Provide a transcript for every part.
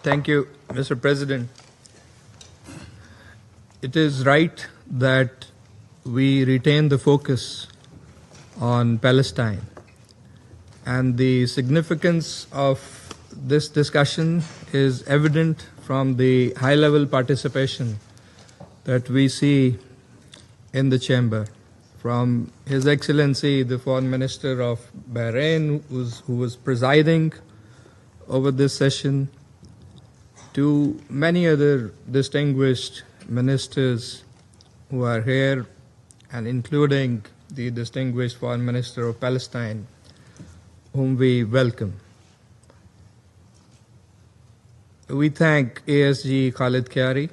Thank you, Mr. President. It is right that we retain the focus on Palestine, and the significance of this discussion is evident from the high-level participation that we see in the chamber, from His Excellency the Foreign Minister of Bahrain, who was presiding over this session, to many other distinguished ministers who are here, and including the distinguished Foreign Minister of Palestine, whom we welcome. We thank ASG Khalid Kyari,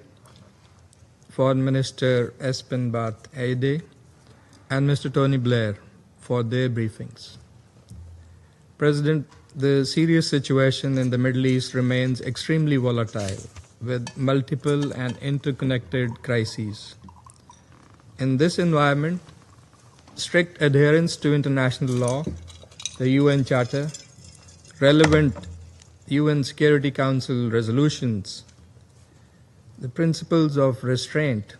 Foreign Minister Espen Barth Eide, and Mr. Tony Blair for their briefings. President, the serious situation in the Middle East remains extremely volatile, with multiple and interconnected crises. In this environment, strict adherence to international law, the UN Charter, relevant UN Security Council resolutions, the principles of restraint,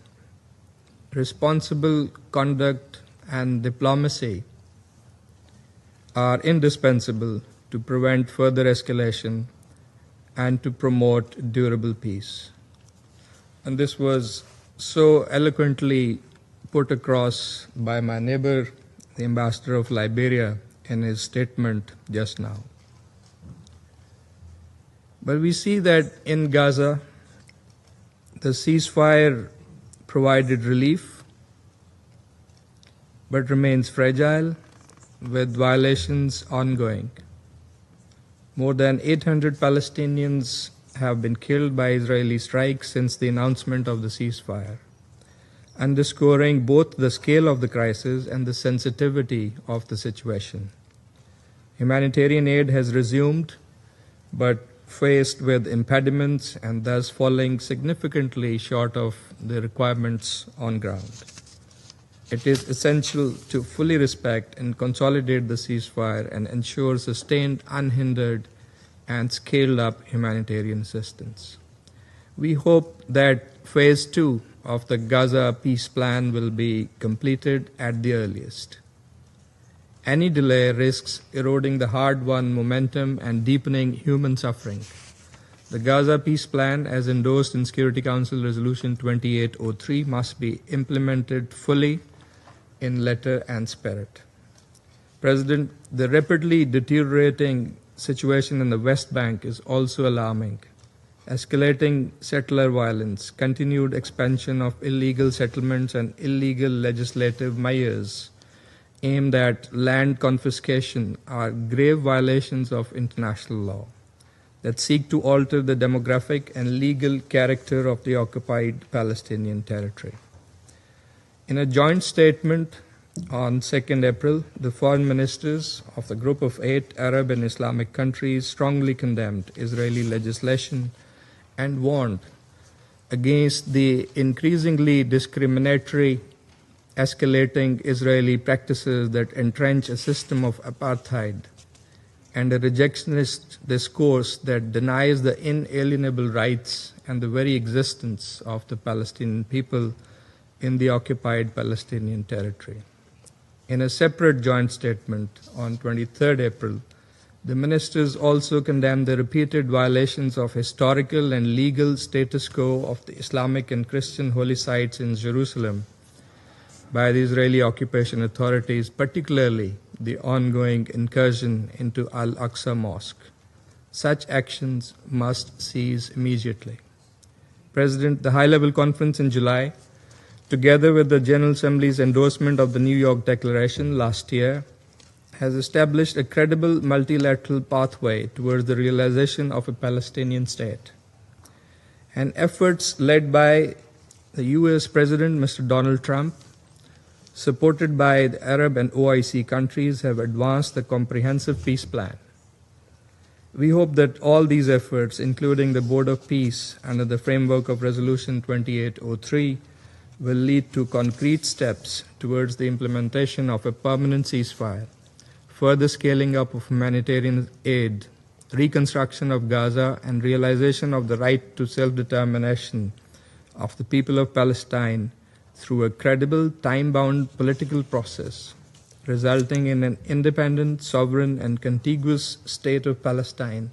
responsible conduct, and diplomacy are indispensable to prevent further escalation and to promote durable peace. And this was so eloquently put across by my neighbor, the Ambassador of Liberia, in his statement just now. But we see that in Gaza, the ceasefire provided relief, but remains fragile, with violations ongoing. More than 800 Palestinians have been killed by Israeli strikes since the announcement of the ceasefire, underscoring both the scale of the crisis and the sensitivity of the situation. Humanitarian aid has resumed, but faced with impediments and thus falling significantly short of the requirements on ground. It is essential to fully respect and consolidate the ceasefire and ensure sustained, unhindered, and scaled-up humanitarian assistance. We hope that Phase 2 of the Gaza peace plan will be completed at the earliest. Any delay risks eroding the hard-won momentum and deepening human suffering. The Gaza peace plan, as endorsed in Security Council Resolution 2803, must be implemented fully in letter and spirit. President, the rapidly deteriorating situation in the West Bank is also alarming. Escalating settler violence, continued expansion of illegal settlements, and illegal legislative measures aimed at land confiscation are grave violations of international law that seek to alter the demographic and legal character of the occupied Palestinian territory. In a joint statement on 2nd April, the foreign ministers of the Group of 8 Arab and Islamic countries strongly condemned Israeli legislation and warned against the increasingly discriminatory, escalating Israeli practices that entrench a system of apartheid and a rejectionist discourse that denies the inalienable rights and the very existence of the Palestinian people in the occupied Palestinian territory. In a separate joint statement on 23rd April, the ministers also condemned the repeated violations of historical and legal status quo of the Islamic and Christian holy sites in Jerusalem by the Israeli occupation authorities, particularly the ongoing incursion into Al-Aqsa Mosque. Such actions must cease immediately. President, the high-level conference in July, together with the General Assembly's endorsement of the New York Declaration last year, has established a credible multilateral pathway towards the realization of a Palestinian state. And efforts led by the US President, Mr. Donald Trump, supported by the Arab and OIC countries, have advanced the comprehensive peace plan. We hope that all these efforts, including the Board of Peace under the framework of Resolution 2803, will lead to concrete steps towards the implementation of a permanent ceasefire, further scaling up of humanitarian aid, reconstruction of Gaza, and realization of the right to self-determination of the people of Palestine through a credible, time-bound political process, resulting in an independent, sovereign, and contiguous state of Palestine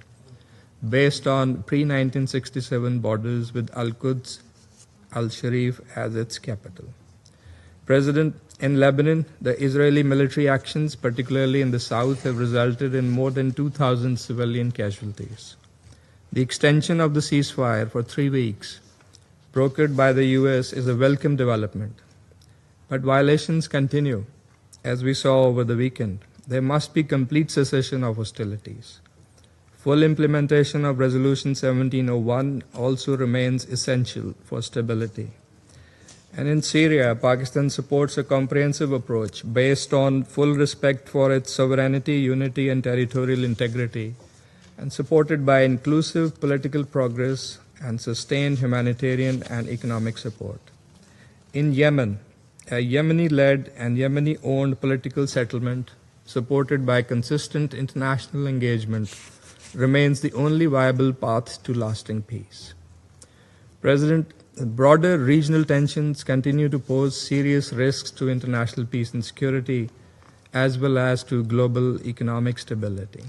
based on pre-1967 borders with Al-Quds, Al-Sharif as its capital. President, in Lebanon, the Israeli military actions, particularly in the south, have resulted in more than 2,000 civilian casualties. The extension of the ceasefire for 3 weeks, brokered by the US, is a welcome development. But violations continue, as we saw over the weekend. There must be complete cessation of hostilities. Full implementation of Resolution 1701 also remains essential for stability. And in Syria, Pakistan supports a comprehensive approach based on full respect for its sovereignty, unity, and territorial integrity, and supported by inclusive political progress and sustained humanitarian and economic support. In Yemen, a Yemeni-led and Yemeni-owned political settlement supported by consistent international engagement remains the only viable path to lasting peace. President, broader regional tensions continue to pose serious risks to international peace and security, as well as to global economic stability.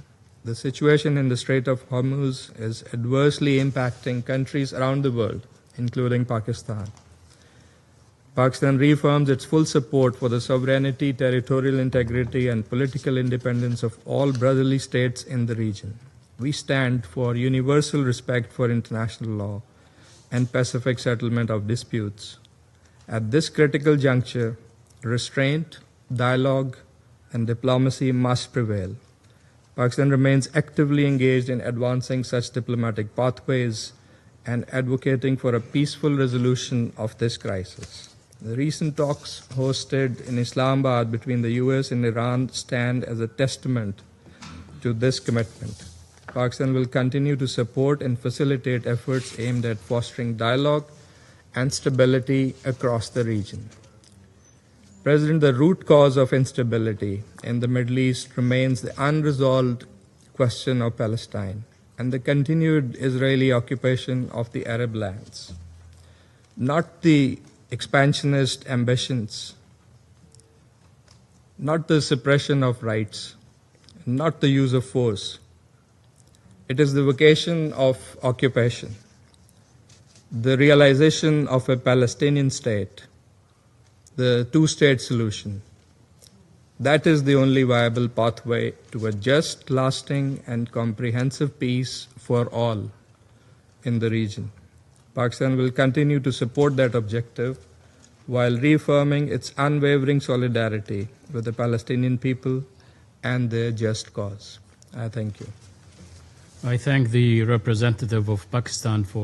The situation in the Strait of Hormuz is adversely impacting countries around the world, including Pakistan. Pakistan reaffirms its full support for the sovereignty, territorial integrity, and political independence of all brotherly states in the region. We stand for universal respect for international law and pacific settlement of disputes. At this critical juncture, restraint, dialogue, and diplomacy must prevail. Pakistan remains actively engaged in advancing such diplomatic pathways and advocating for a peaceful resolution of this crisis. The recent talks hosted in Islamabad between the US and Iran stand as a testament to this commitment. Pakistan will continue to support and facilitate efforts aimed at fostering dialogue and stability across the region. President, the root cause of instability in the Middle East remains the unresolved question of Palestine and the continued Israeli occupation of the Arab lands. Not the expansionist ambitions, not the suppression of rights, not the use of force. It is the vocation of occupation, the realization of a Palestinian state, the two-state solution. That is the only viable pathway to a just, lasting, and comprehensive peace for all in the region. Pakistan will continue to support that objective while reaffirming its unwavering solidarity with the Palestinian people and their just cause. I thank you. I thank the representative of Pakistan for